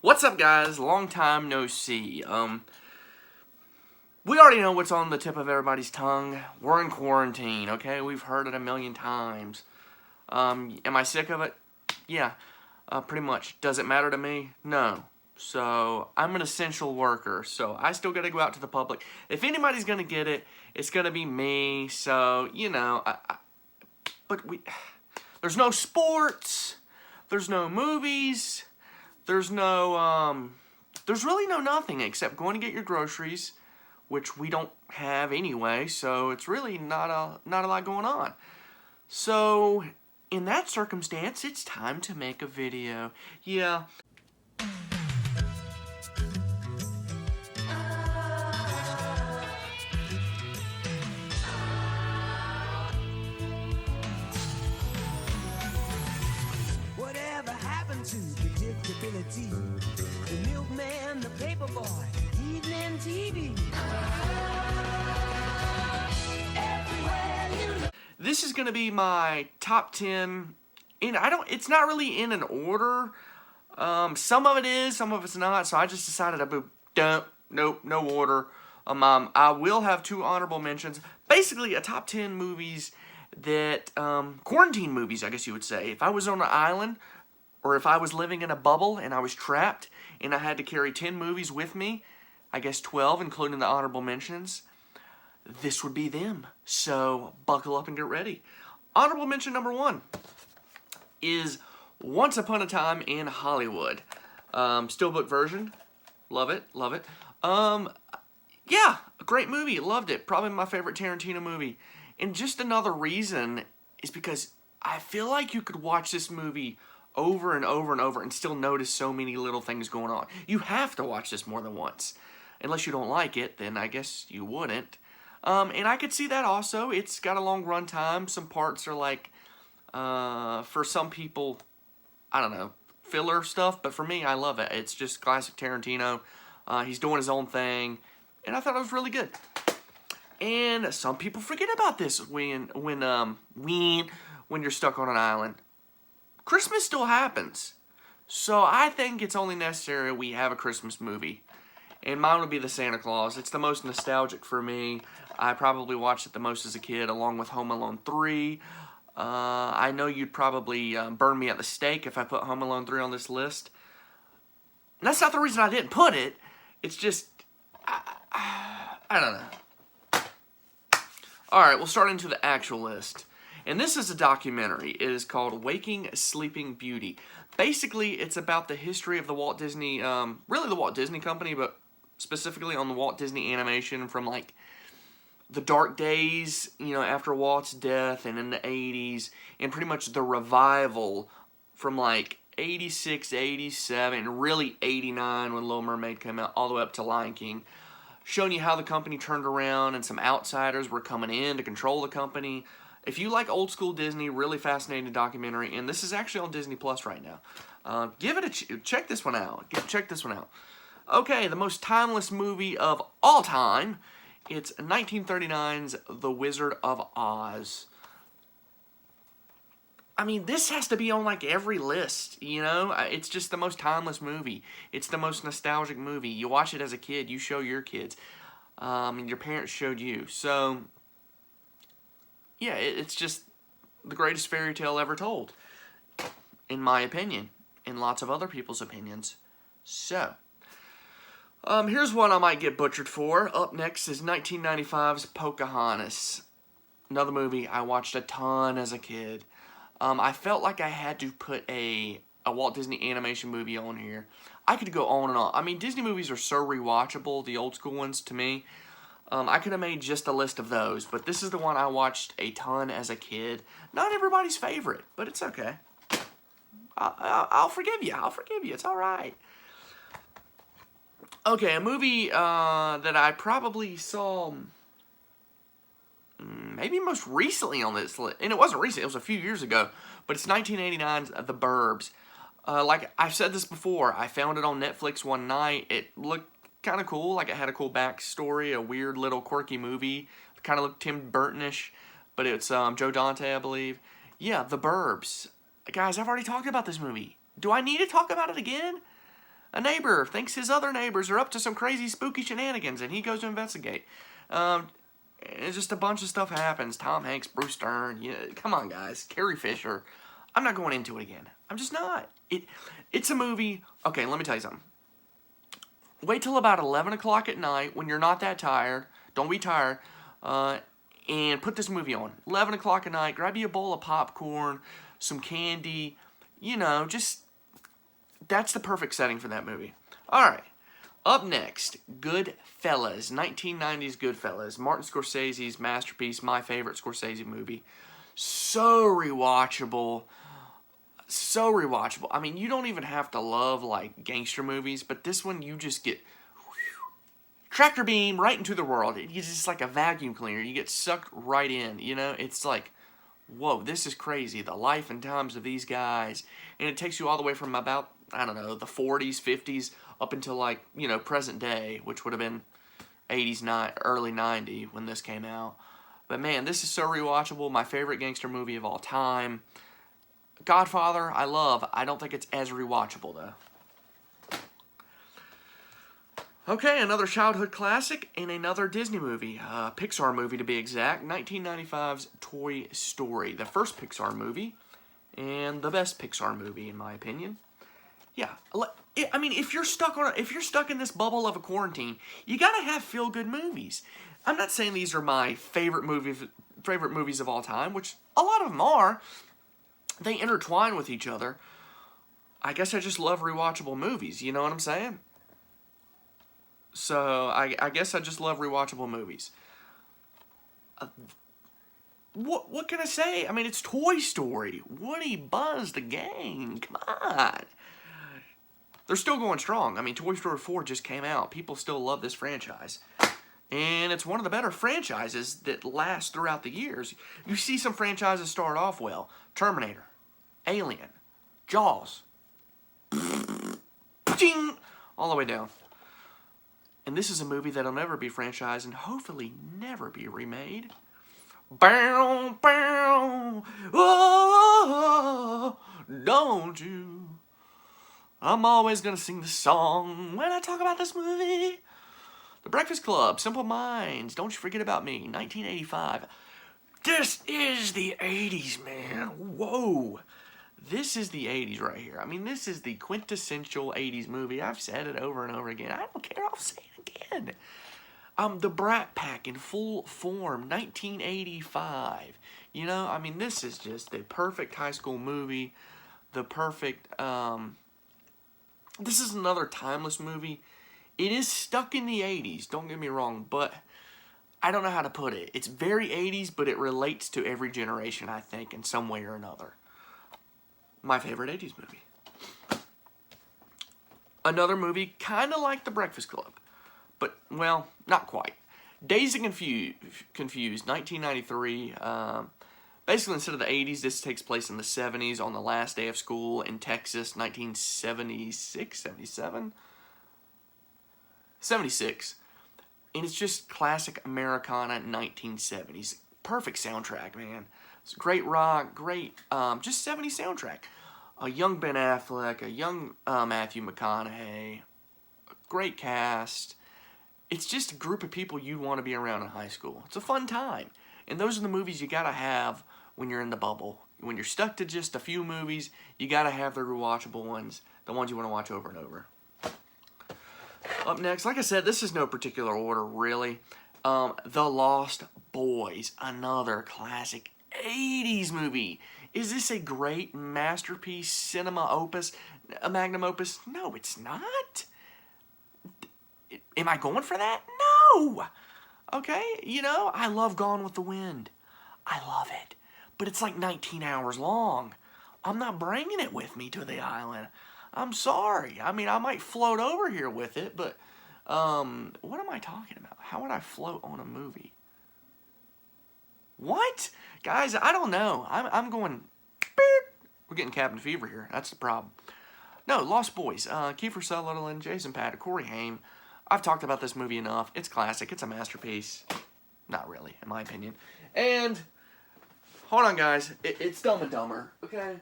What's up, guys? Long time no see. We already know what's on the tip of everybody's tongue. We're in quarantine, okay? We've heard it a million times. Am I sick of it? Yeah, pretty much. Does it matter to me? No. So, I'm an essential worker, so I still gotta go out to the public. If anybody's gonna get it, it's gonna be me, so, you know, there's no sports, there's no movies, there's really no nothing except going to get your groceries, which we don't have anyway, so it's really not a lot going on. So, in that circumstance, it's time to make a video. Yeah. Whatever happened to predictability? The milkman, the paperboy, evening TV. This is going to be my top 10, and it's not really in an order. Some of it is, some of it's not, so I just decided nope, no order. I will have 2 honorable mentions. Basically, a top 10 movies that, quarantine movies, I guess you would say. If I was on an island, or if I was living in a bubble and I was trapped, and I had to carry 10 movies with me, I guess 12, including the honorable mentions, this would be them. So, buckle up and get ready. Honorable mention number 1 is Once Upon a Time in Hollywood. Steelbook version. Love it, love it. Yeah, a great movie. Loved it. Probably my favorite Tarantino movie. And just another reason is because I feel like you could watch this movie over and over and over and still notice so many little things going on. You have to watch this more than once. Unless you don't like it, then I guess you wouldn't. And I could see that also. It's got a long run time. Some parts are like, for some people, I don't know, filler stuff. But for me, I love it. It's just classic Tarantino. He's doing his own thing. And I thought it was really good. And some people forget about this when you're stuck on an island. Christmas still happens. So I think it's only necessary we have a Christmas movie. And mine would be The Santa Claus. It's the most nostalgic for me. I probably watched it the most as a kid, along with Home Alone 3. I know you'd probably burn me at the stake if I put Home Alone 3 on this list. And that's not the reason I didn't put it. It's just, I don't know. Alright, we'll start into the actual list. And this is a documentary. It is called Waking Sleeping Beauty. Basically, it's about the history of the Walt Disney, really the Walt Disney Company, but specifically on the Walt Disney Animation from like the dark days, you know, after Walt's death and in the 80s, and pretty much the revival from like 86, 87, and really 89 when Little Mermaid came out, all the way up to Lion King, showing you how the company turned around and some outsiders were coming in to control the company. If you like old school Disney, really fascinating documentary, and this is actually on Disney Plus right now. Give it a check this one out. Check this one out. Okay, the most timeless movie of all time. It's 1939's The Wizard of Oz. I mean, this has to be on like every list, you know? It's just the most timeless movie. It's the most nostalgic movie. You watch it as a kid, you show your kids, and your parents showed you. So, yeah, it's just the greatest fairy tale ever told, in my opinion, and lots of other people's opinions. So, here's one I might get butchered for. Up next is 1995's Pocahontas. Another movie I watched a ton as a kid. I felt like I had to put a Walt Disney animation movie on here. I could go on and on. I mean, Disney movies are so rewatchable, the old school ones to me. I could have made just a list of those, but this is the one I watched a ton as a kid. Not everybody's favorite, but it's okay. I'll forgive you. I'll forgive you. It's all right. Okay, a movie that I probably saw maybe most recently on this list, and it wasn't recent, it was a few years ago, but it's 1989's The Burbs. Like I've said this before, I found it on Netflix one night. It looked kind of cool, like it had a cool backstory, a weird little quirky movie. It kind of looked Tim Burton-ish, but it's Joe Dante, I believe. Yeah, The Burbs. Guys, I've already talked about this movie. Do I need to talk about it again? A neighbor thinks his other neighbors are up to some crazy spooky shenanigans, and he goes to investigate. It's just a bunch of stuff happens. Tom Hanks, Bruce Dern, come on, guys. Carrie Fisher. I'm not going into it again. I'm just not. It's a movie. Okay, let me tell you something. Wait till about 11 o'clock at night when you're not that tired. Don't be tired. And put this movie on. 11 o'clock at night. Grab you a bowl of popcorn, some candy. That's the perfect setting for that movie. All right. Up next, Goodfellas, 1990s Goodfellas, Martin Scorsese's masterpiece, my favorite Scorsese movie. So rewatchable. So rewatchable. I mean, you don't even have to love, like, gangster movies, but this one, you just get tractor beam right into the world. It's just like a vacuum cleaner. You get sucked right in, It's like, whoa, this is crazy. The life and times of these guys. And it takes you all the way from about, I don't know, the 40s, 50s, up until, like, present day, which would have been 80s, early 90 when this came out. But, man, this is so rewatchable. My favorite gangster movie of all time. Godfather, I love. I don't think it's as rewatchable, though. Okay, another childhood classic and another Disney movie. Pixar movie, to be exact. 1995's Toy Story. The first Pixar movie. And the best Pixar movie, in my opinion. Yeah, I mean, if you're stuck in this bubble of a quarantine, you gotta have feel-good movies. I'm not saying these are my favorite movies of all time, which a lot of them are. They intertwine with each other. I guess I just love rewatchable movies. You know what I'm saying? So I guess I just love rewatchable movies. What can I say? I mean, it's Toy Story. Woody, Buzz, the gang. Come on. They're still going strong. I mean, Toy Story 4 just came out. People still love this franchise. And it's one of the better franchises that lasts throughout the years. You see some franchises start off well. Terminator, Alien, Jaws, all the way down. And this is a movie that'll never be franchised and hopefully never be remade. Bow, bow, oh, don't you? I'm always gonna sing the song when I talk about this movie. The Breakfast Club, Simple Minds, Don't You Forget About Me, 1985. This is the 80s, man. Whoa. This is the 80s right here. I mean, this is the quintessential 80s movie. I've said it over and over again. I don't care. I'll say it again. The Brat Pack in full form, 1985. I mean, this is just the perfect high school movie. The perfect, this is another timeless movie. It is stuck in the 80s, don't get me wrong, but I don't know how to put it. It's very 80s, but it relates to every generation, I think, in some way or another. My favorite 80s movie. Another movie kind of like The Breakfast Club, but, well, not quite. Dazed and Confused, 1993. Basically, instead of the 80s, this takes place in the 70s on the last day of school in Texas, 1976, 77? 76. And it's just classic Americana 1970s. Perfect soundtrack, man. It's great rock, great, just 70s soundtrack. A young Ben Affleck, a young Matthew McConaughey, a great cast. It's just a group of people you want to be around in high school. It's a fun time. And those are the movies you gotta have when you're in the bubble. When you're stuck to just a few movies, you gotta have the rewatchable ones, the ones you want to watch over and over. Up next, like I said, this is no particular order, really. The Lost Boys, another classic 80s movie. Is this a great masterpiece, cinema opus, a magnum opus? No, it's not. Am I going for that? No! Okay, I love Gone with the Wind. I love it. But it's like 19 hours long. I'm not bringing it with me to the island. I'm sorry. I mean, I might float over here with it, but what am I talking about? How would I float on a movie? What? Guys, I don't know. I'm going, beep. We're getting cabin fever here. That's the problem. No, Lost Boys. Kiefer Sutherland, Jason Patric, Corey Haim. I've talked about this movie enough. It's classic. It's a masterpiece. Not really, in my opinion. And, hold on, guys. It's Dumb and Dumber, okay?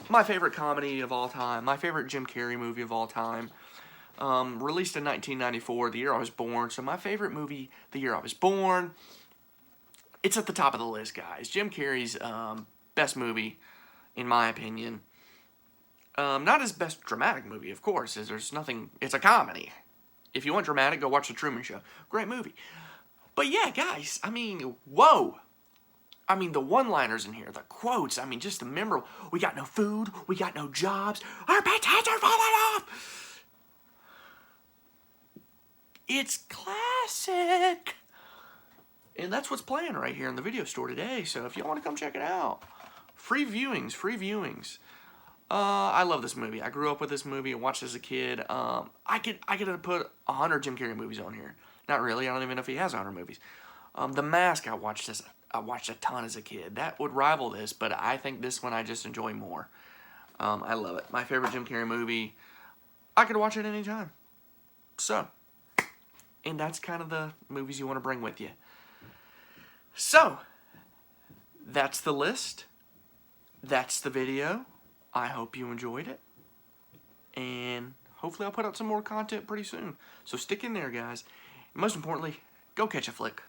my favorite comedy of all time, my favorite Jim Carrey movie of all time. Released in 1994, the year I was born. So my favorite movie, the year I was born. It's at the top of the list, guys. Jim Carrey's best movie, in my opinion. Not his best dramatic movie, of course, as there's nothing. It's a comedy. If you want dramatic, go watch The Truman Show. Great movie. But yeah, guys, I mean, whoa. I mean, the one-liners in here, the quotes, I mean, just the memorable. We got no food, we got no jobs, our potatoes are falling off. It's classic. And that's what's playing right here in the video store today. So if you want to come check it out, free viewings, free viewings. I love this movie. I grew up with this movie and watched it as a kid. I could put 100 Jim Carrey movies on here. Not really. I don't even know if he has 100 movies. The Mask I watched a ton as a kid. That would rival this, but I think this one I just enjoy more. I love it. My favorite Jim Carrey movie. I could watch it anytime. So, and that's kind of the movies you want to bring with you. So, that's the list. That's the video. I hope you enjoyed it. And hopefully I'll put out some more content pretty soon. So stick in there, guys. And most importantly, go catch a flick.